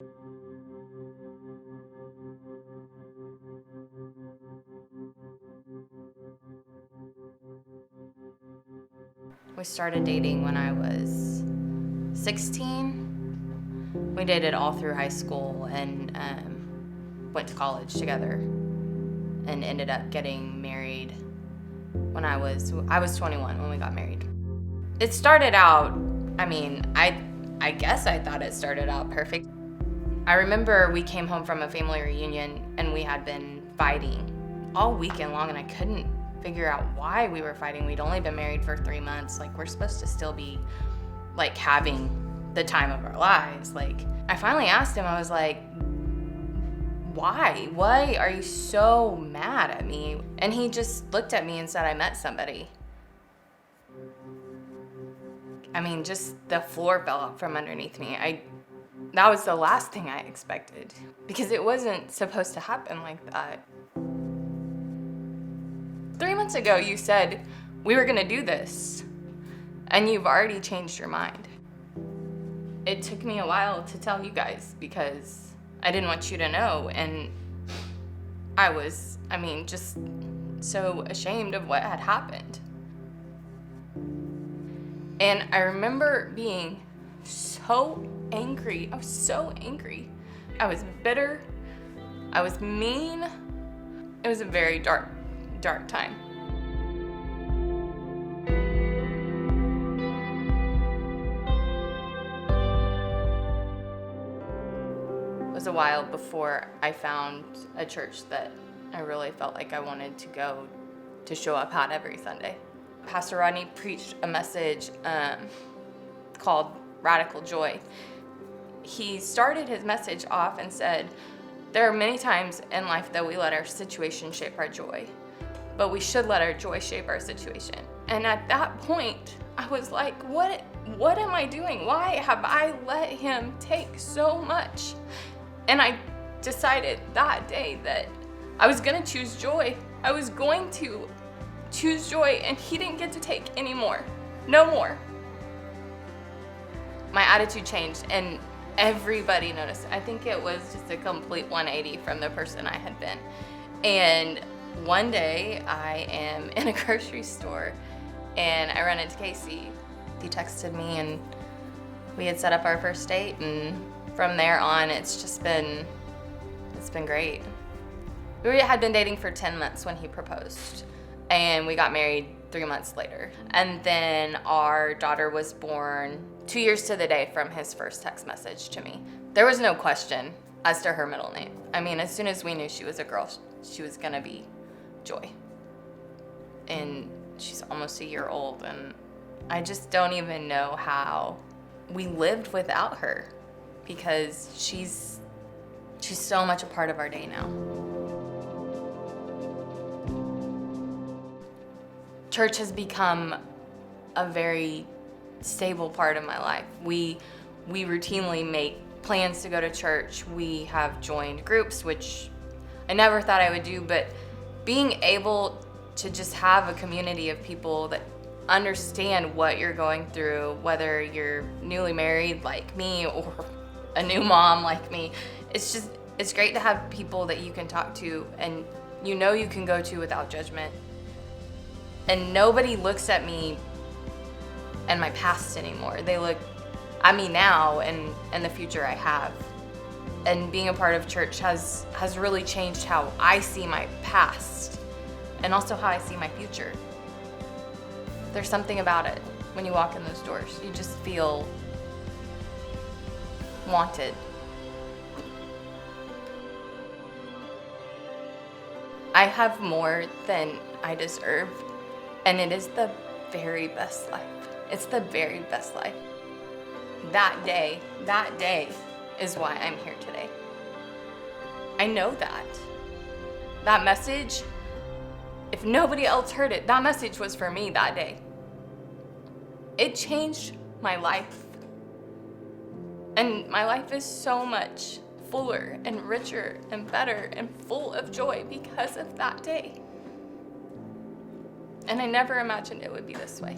We started dating when I was 16. We dated all through high school and went to college together and ended up getting married when I was 21 when we got married. It started out, I guess I thought it started out perfect. I remember we came home from a family reunion and we had been fighting all weekend long, and I couldn't figure out why we were fighting. We'd only been married for 3 months. Like, we're supposed to still be like having the time of our lives. Like, I finally asked him, I was like, why are you so mad at me? And he just looked at me and said, I met somebody. Just the floor fell out from underneath me. That was the last thing I expected, because it wasn't supposed to happen like that. 3 months ago, you said we were gonna do this, and you've already changed your mind. It took me a while to tell you guys because I didn't want you to know, and I was, just so ashamed of what had happened. And I remember being so angry. I was so angry. I was bitter. I was mean. It was a very dark time. It was a while before I found a church that I really felt like I wanted to go to show up at every Sunday. Pastor Rodney preached a message called Radical Joy. He started his message off and said, there are many times in life that we let our situation shape our joy, but we should let our joy shape our situation. And at that point, I was like, what am I doing? Why have I let him take so much? And I decided that day that I was gonna choose joy. I was going to choose joy, and he didn't get to take any more. No more. My attitude changed, and everybody noticed. I think it was just a complete 180 from the person I had been. And one day I am in a grocery store and I run into Casey. He texted me and we had set up our first date, and from there on it's been great. We had been dating for 10 months when he proposed, and we got married 3 months later. And then our daughter was born 2 years to the day from his first text message to me. There was no question as to her middle name. As soon as we knew she was a girl, she was gonna be Joy. And she's almost a year old, and I just don't even know how we lived without her, because she's so much a part of our day now. Church has become a very stable part of my life. We routinely make plans to go to church. We have joined groups, which I never thought I would do, but being able to just have a community of people that understand what you're going through, whether you're newly married like me or a new mom like me, it's great to have people that you can talk to and you can go to without judgment. And nobody looks at me and my past anymore. They look at me now and the future I have. And being a part of church has really changed how I see my past and also how I see my future. There's something about it when you walk in those doors. You just feel wanted. I have more than I deserve, and it is the very best life. It's the very best life. That day is why I'm here today. I know that. That message, if nobody else heard it, that message was for me that day. It changed my life. And my life is so much fuller and richer and better and full of joy because of that day. And I never imagined it would be this way.